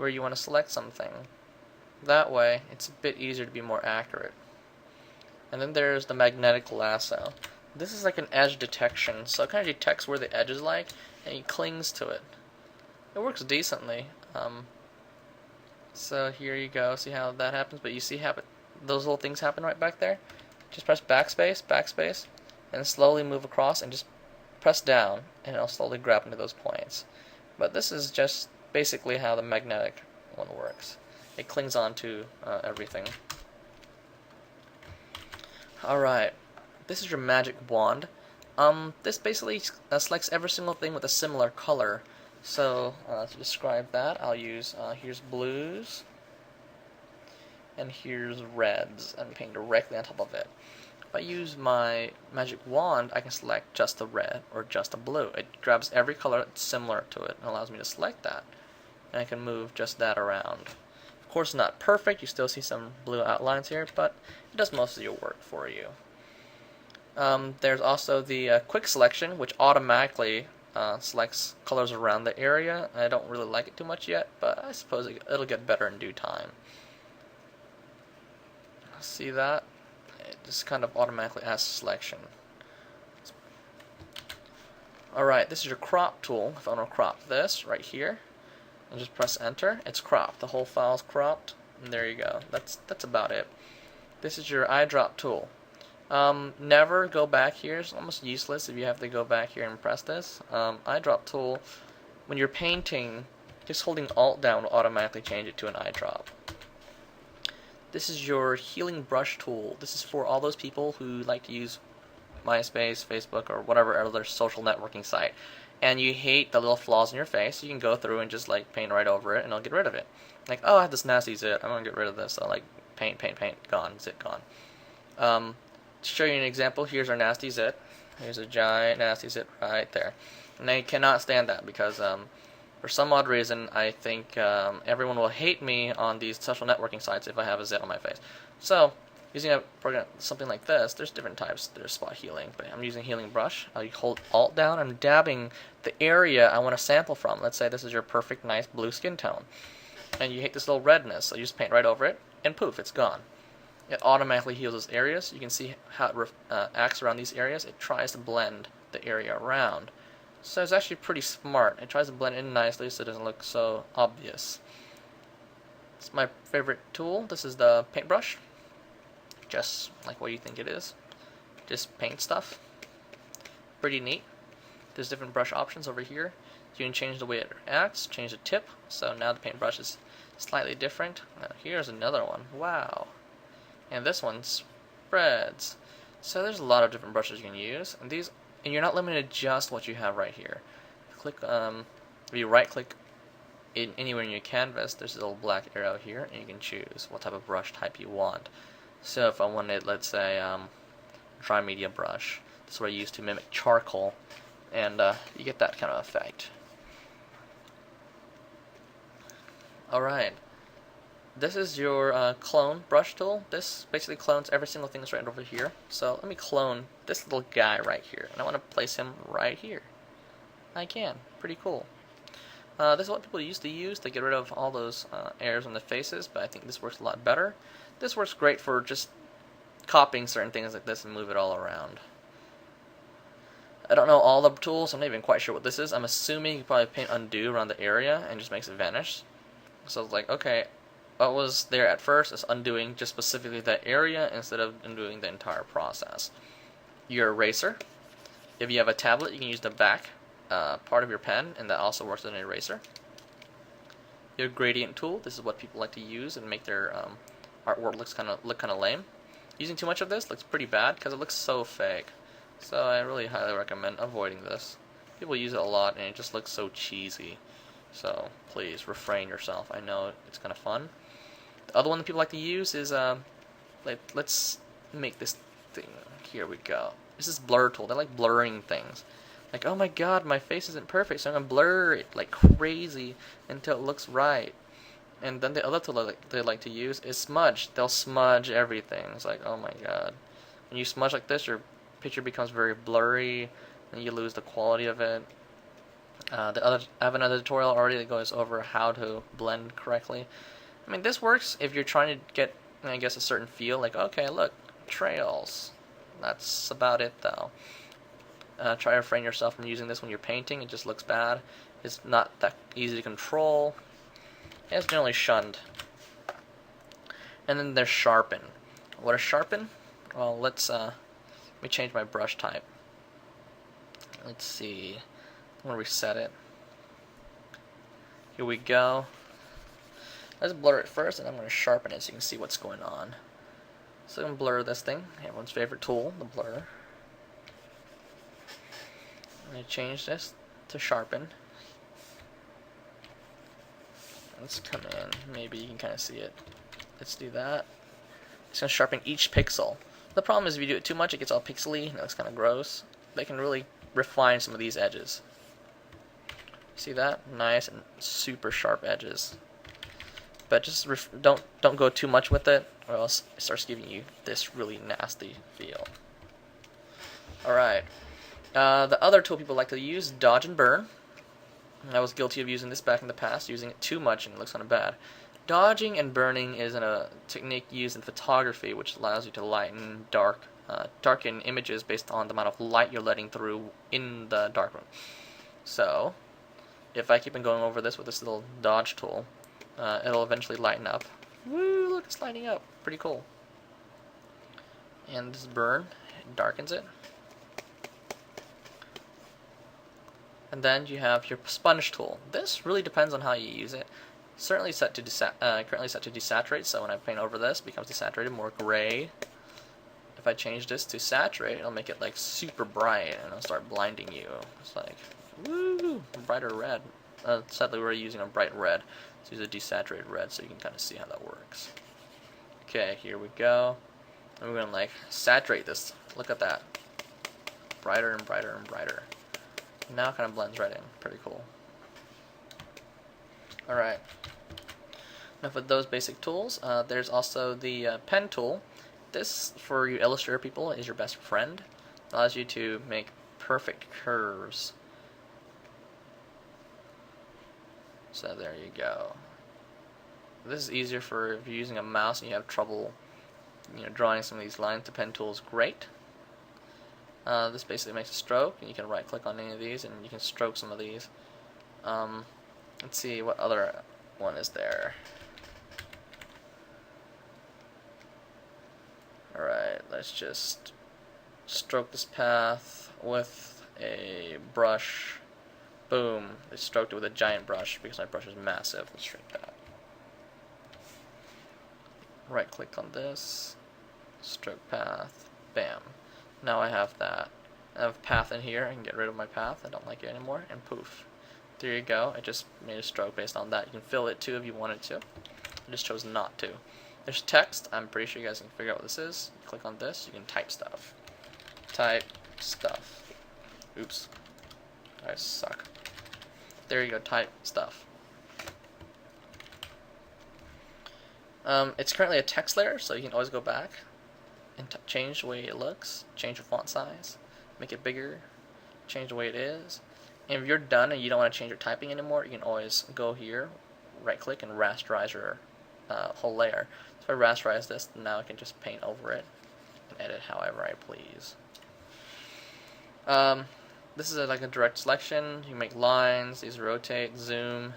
where you want to select something. That way, it's a bit easier to be more accurate. And then there's the magnetic lasso. This is like an edge detection, so it kind of detects where the edge is like, and it clings to it. It works decently. So here you go, see how that happens, but you see how those little things happen right back there? Just press backspace, and slowly move across, and just press down, and it'll slowly grab into those points. But this is just basically how the magnetic one works. It clings onto everything. Alright, this is your magic wand. This basically selects every single thing with a similar color. So, to describe that, I'll use, here's blues, and here's reds, and paint directly on top of it. If I use my magic wand, I can select just the red or just the blue. It grabs every color that's similar to it and allows me to select that. And I can move just that around. Of course, not perfect. You still see some blue outlines here, but it does most of your work for you. There's also the quick selection, which automatically selects colors around the area. I don't really like it too much yet, but I suppose it'll get better in due time. See that? It just kind of automatically adds selection. Alright, this is your crop tool. If I want to crop this right here, and just press enter, it's cropped. The whole file's cropped, and there you go. That's about it. This is your eyedrop tool. Never go back here. It's almost useless if you have to go back here and press this. Eyedrop tool, when you're painting, just holding Alt down will automatically change it to an eyedrop. This is your healing brush tool. This is for all those people who like to use MySpace, Facebook, or whatever other social networking site, and you hate the little flaws in your face. You can go through and just like paint right over it, and it'll get rid of it. Like, oh, I have this nasty zit. I'm gonna get rid of this. So like paint, gone, zit gone. To show you an example, here's our nasty zit. Here's a giant nasty zit right there. And I cannot stand that because for some odd reason I think everyone will hate me on these social networking sites if I have a zit on my face. So using a program something like this, there's different types. There's spot healing, but I'm using healing brush. I hold Alt down. I'm dabbing the area I want to sample from. Let's say this is your perfect nice blue skin tone, and you hate this little redness, so you just paint right over it, and poof, it's gone. It automatically heals those areas. You can see how it acts around these areas. It tries to blend the area around. So it's actually pretty smart. It tries to blend in nicely so it doesn't look so obvious. It's my favorite tool. This is the paintbrush. Just like what you think it is. Just paint stuff. Pretty neat. There's different brush options over here. You can change the way it acts, change the tip. So now the paintbrush is slightly different. Now here's another one. Wow. And this one spreads. So there's a lot of different brushes you can use, and you're not limited to just what you have right here. Click, if you right click anywhere in your canvas, there's a little black arrow here, and you can choose what type of brush type you want. So if I wanted, let's say, dry media brush, this is what I use to mimic charcoal, and you get that kind of effect. Alright. This is your clone brush tool. This basically clones every single thing that's right over here. So let me clone this little guy right here, and I want to place him right here. I can. Pretty cool. This is what people used to use to get rid of all those errors on the faces, but I think this works a lot better. This works great for just copying certain things like this and move it all around. I don't know all the tools. I'm not even quite sure what this is. I'm assuming you probably paint undo around the area and just makes it vanish. So it's like, okay, what was there at first is undoing just specifically that area instead of undoing the entire process. Your eraser. If you have a tablet, you can use the back part of your pen, and that also works as an eraser. Your gradient tool. This is what people like to use and make their artwork look kind of lame. Using too much of this looks pretty bad because it looks so fake. So I really highly recommend avoiding this. People use it a lot, and it just looks so cheesy. So please refrain yourself. I know it's kind of fun. The other one that people like to use is, let's make this thing. Here we go. This is blur tool. They like blurring things. Like, oh my god, my face isn't perfect, so I'm going to blur it like crazy until it looks right. And then the other tool they like to use is smudge. They'll smudge everything. It's like, oh my god. When you smudge like this, your picture becomes very blurry, and you lose the quality of it. I have another tutorial already that goes over how to blend correctly. I mean, this works if you're trying to get, I guess, a certain feel. Like, okay, look, trails. That's about it, though. Try to refrain yourself from using this when you're painting. It just looks bad. It's not that easy to control. It's generally shunned. And then there's Sharpen. What is Sharpen? Well, let me change my brush type. Let's see. I'm going to reset it. Here we go. Let's blur it first, and I'm going to sharpen it so you can see what's going on. So I'm going to blur this thing, everyone's favorite tool, the blur. I'm going to change this to sharpen. Let's come in, maybe you can kind of see it. Let's do that. It's going to sharpen each pixel. The problem is if you do it too much, it gets all pixely, and it looks kind of gross. They can really refine some of these edges. See that? Nice and super sharp edges. But just don't go too much with it, or else it starts giving you this really nasty feel. Alright. The other tool people like to use, dodge and burn. I was guilty of using this back in the past, using it too much and it looks kind of bad. Dodging and burning is a technique used in photography which allows you to lighten, darken images based on the amount of light you're letting through in the darkroom. So, if I keep on going over this with this little dodge tool, it'll eventually lighten up. Woo, look, it's lighting up. Pretty cool. And this burn, it darkens it. And then you have your sponge tool. This really depends on how you use it. Certainly set to currently set to desaturate, so when I paint over this, it becomes desaturated, more gray. If I change this to saturate, it'll make it like super bright, and it'll start blinding you. It's like, woo, brighter red. Sadly, we're using a bright red. Let's use a desaturated red so you can kind of see how that works. Okay, here we go. And we're gonna like saturate this. Look at that. Brighter and brighter and brighter. Now it kind of blends right in. Pretty cool. Alright. Enough of those basic tools. There's also the pen tool. This, for you Illustrator people, is your best friend. It allows you to make perfect curves. So there you go. This is easier for if you're using a mouse and you have trouble, drawing some of these lines. The pen tool is great. This basically makes a stroke, and you can right click on any of these and you can stroke some of these. Let's see what other one is there. Alright, let's just stroke this path with a brush. Boom, I stroked it with a giant brush because my brush is massive. Let's shrink that. Right click on this, stroke path, bam. Now I have that. I have a path in here, I can get rid of my path, I don't like it anymore, and poof. There you go, I just made a stroke based on that. You can fill it too if you wanted to. I just chose not to. There's text, I'm pretty sure you guys can figure out what this is. You click on this, you can type stuff. Type stuff. Oops. I suck. There you go, type stuff. It's currently a text layer, so you can always go back and change the way it looks, change the font size, make it bigger, change the way it is. And if you're done and you don't want to change your typing anymore, you can always go here, right click, and rasterize your whole layer. So if I rasterize this, now I can just paint over it and edit however I please. This is like a direct selection. You make lines, these rotate, zoom,